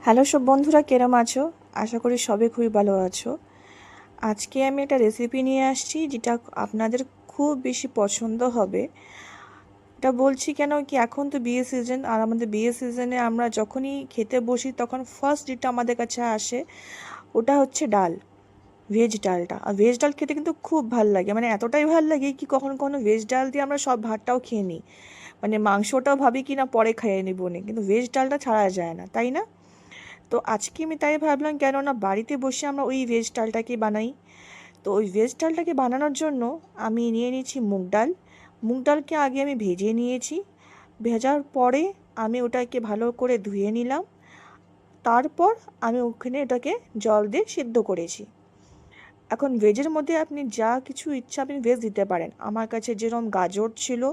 Hello সব বন্ধুরা, কেরম আছো? আশা করি সবাই খুবই ভালো আছো। আজকে আমি একটা রেসিপি নিয়ে আসছি যেটা আপনাদের খুব বেশি পছন্দ হবে। এটা বলছি কেন কি, এখন তো বিয়ে সিজন, আর আমাদের বিয়ে সিজনে আমরা যখনই খেতে বসি তখন ফার্স্ট যেটা আমাদের কাছে আসে ওটা হচ্ছে ডাল, ভেজ ডালটা। আর ভেজ ডাল খেতে কিন্তু খুব ভাল লাগে, মানে এতটাই ভাল লাগে কি কখনো কখনো ভেজ ডাল দিয়ে আমরা সব ভাতটাও খেয়ে নিই, মানে মাংসটাও ভাবি কি না পরে খেয়ে নেবো নি, কিন্তু ভেজ ডালটা ছাড়া যায় না, তাই না? তো আজকে আমি তাই ভাবলাম কেন না বাড়িতে বসে আমরা ওই ভেজ ডালটাকে বানাই। তো ওই ভেজ ডালটাকে বানানোর জন্য আমি নিয়ে নিয়েছি মুগ ডাল। মুগ ডালকে আগে আমি ভেজে নিয়েছি, ভেজার পরে আমি ওটাকে ভালো করে ধুয়ে নিলাম। তারপর আমি ওখানে ওটাকে জল দিয়ে সিদ্ধ করেছি। এখন ভেজের মধ্যে আপনি যা কিছু ইচ্ছা আপনি ভেজ দিতে পারেন। আমার কাছে যেরকম গাজর ছিল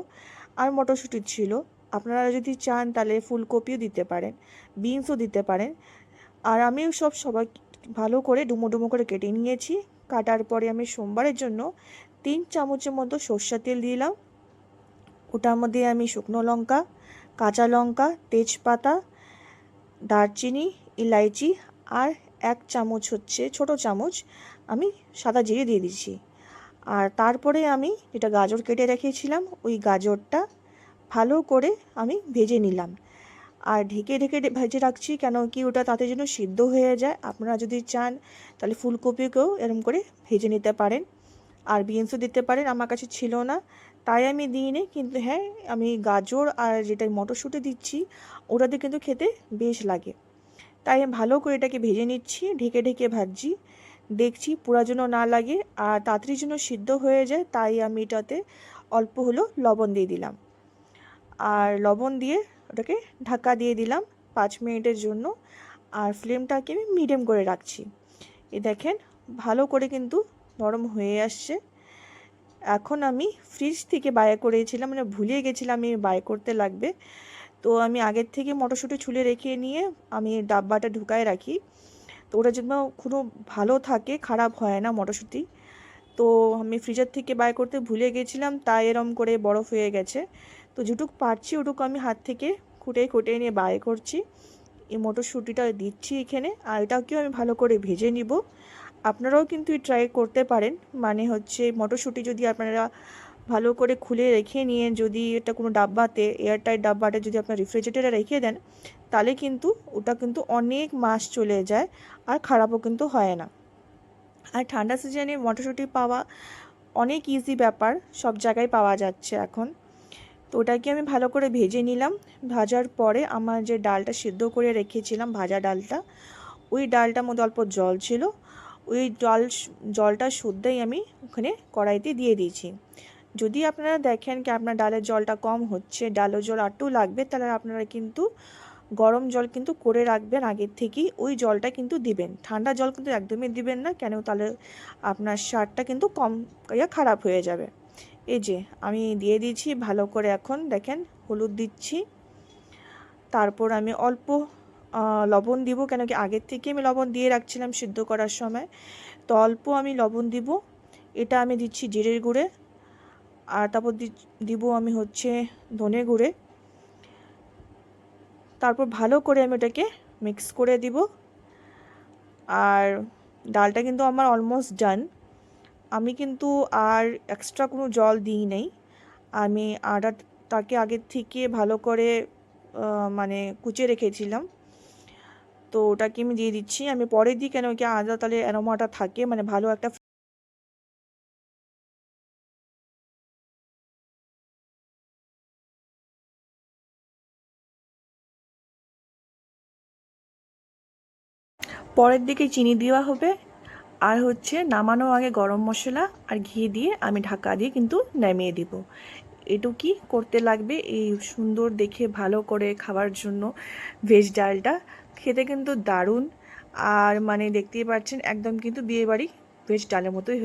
আর মটরশুঁটি ছিল, আপনারা যদি চান তাহলে ফুলকপিও দিতে পারেন, বিনসও দিতে পারেন। আর আমিও সবাই ভালো করে ডুমো ডুমো করে কেটে নিয়েছি। কাটার পরে আমি সোমবারের জন্য 3 চামচের মতো সর্ষের তেল দিলাম। ওটার মধ্যে আমি শুকনো লঙ্কা, কাঁচা লঙ্কা, তেজপাতা, দারচিনি, ইলাইচি আর 1 চামচ হচ্ছে ছোট চামচ আমি সাদা জিরে দিয়ে দিচ্ছি। আর তারপরে আমি যেটা গাজর কেটে রেখেছিলাম ওই গাজরটা ভালো করে আমি ভেজে নিলাম। আর ঢেকে ঢেকে ভেজে রাখছি কেন কি ওটা তাতে যেন সিদ্ধ হয়ে যায়। আপনারা যদি চান তাহলে ফুলকপিকেও এরকম করে ভেজে নিতে পারেন, আর বিনসও দিতে পারেন। আমার কাছে ছিল না তাই আমি দিইনি, কিন্তু হ্যাঁ আমি গাজর আর যেটা মটরশুঁটি দিচ্ছি ওটাতে কিন্তু খেতে বেশ লাগে। তাই আমি ভালো করে এটাকে ভেজে নিচ্ছি, ঢেকে ঢেকে ভাজছি। দেখছি পুরা যেন না লাগে আর তাড়াতাড়ি যেন সিদ্ধ হয়ে যায়, তাই আমি এটাতে অল্প হলেও লবণ দিয়ে দিলাম। আর লবণ দিয়ে ওটাকে ঢাকা দিয়ে দিলাম 5 মিনিটের জন্য। আর ফ্লেমটাকে আমি মিডিয়াম করে রাখছি। এই দেখেন ভালো করে কিন্তু নরম হয়ে আসছে। এখন আমি ফ্রিজ থেকে বাইর করেছিলাম, মানে ভুলে গেছিলাম আমি বাইর করতে লাগবে। তো আমি আগের থেকে মটরশুঁটি ছুলে রেখে নিয়ে আমি ডাব্বাটা ঢুকায় রাখি, তো ওটা যেন কোনো ভালো থাকে, খারাপ হয় না মটরশুঁটি। তো আমি ফ্রিজার থেকে বাইর করতে ভুলে গেছিলাম, তাই এরম করে বরফ হয়ে গেছে। তো যেটুকু পারছি ওটুকু আমি হাত থেকে খুঁটে নিয়ে বাইর করছি। এই মটরশুঁটিটা দিচ্ছি এখানে, আর এটাকেও আমি ভালো করে ভেজে নিব। আপনারাও কিন্তু ট্রাই করতে পারেন, মানে হচ্ছে মটরশুঁটি যদি আপনারা ভালো করে খুলে রেখে নিয়ে যদি এটা কোনো ডাব্বাতে, এয়ারটাইট ডাব্বাতে যদি আপনার রেফ্রিজারেটরে রেখে দেন তাহলে কিন্তু ওটা কিন্তু অনেক মাস চলে যায় আর খারাপও কিন্তু হয় না। আর ঠান্ডা সিজনে মটরশুঁটি পাওয়া অনেক ইজি ব্যাপার, সব জায়গায় পাওয়া যাচ্ছে এখন। তো ওটাকে আমি ভালো করে ভেজে নিলাম। ভাজার পরে আমার যে ডালটা সিদ্ধ করে রেখেছিলাম, ভাজা ডালটা, ওই ডালটার মধ্যে অল্প জল ছিল, ওই জলটা শুদ্ধই আমি ওখানে কড়াইতে দিয়ে দিয়েছি। যদি আপনারা দেখেন কি আপনার ডালের জলটা কম হচ্ছে, ডালের জল আরটু লাগবে, তাহলে আপনারা কিন্তু গরম জল কিন্তু করে রাখবেন আগের থেকেই, ওই জলটা কিন্তু দিবেন। ঠান্ডা জল কিন্তু একদমই দিবেন না, কেন তাহলে আপনার স্বাদটা কিন্তু কম খারাপ হয়ে যাবে। এই যে আমি দিয়ে দিয়েছি ভালো করে। এখন দেখেন হলুদ দিচ্ছি, তারপর আমি অল্প লবণ দিব, কেন কি আগের থেকে আমি লবণ দিয়ে রাখছিলাম সিদ্ধ করার সময়। তো অল্প আমি লবণ দিব। এটা আমি দিচ্ছি জিরের গুঁড়ে, আর তারপর দিব আমি হচ্ছে ধনে গুঁড়ে। তারপর ভালো করে আমি ওটাকে মিক্স করে দিব। আর ডালটা কিন্তু আমার অলমোস্ট ডান। আমি কিন্তু আর এক্সট্রা কোনো জল দিই নেই। আমি আটাটাকে আগের থেকে ভালো করে মানে কুচিয়ে রেখেছিলাম, তো ওটাকে আমি দিয়ে দিচ্ছি। আমি পরে দিই কেন কি আদা তাহলে অ্যারোমাটা থাকে, মানে ভালো একটা। পরের দিকে চিনি দেওয়া হবে, আর হচ্ছে নামানোর আগে গরম মশলা আর ঘি দিয়ে আমি ঢাকা দিয়ে কিন্তু নামিয়ে দিব। এটুকুই করতে লাগবে এই সুন্দর দেখে ভালো করে খাওয়ার জন্য। ভেজ ডালটা খেতে কিন্তু দারুণ, আর মানে দেখতেই পাচ্ছেন একদম কিন্তু বিয়েবাড়ি ভেজ ডালের মতোই।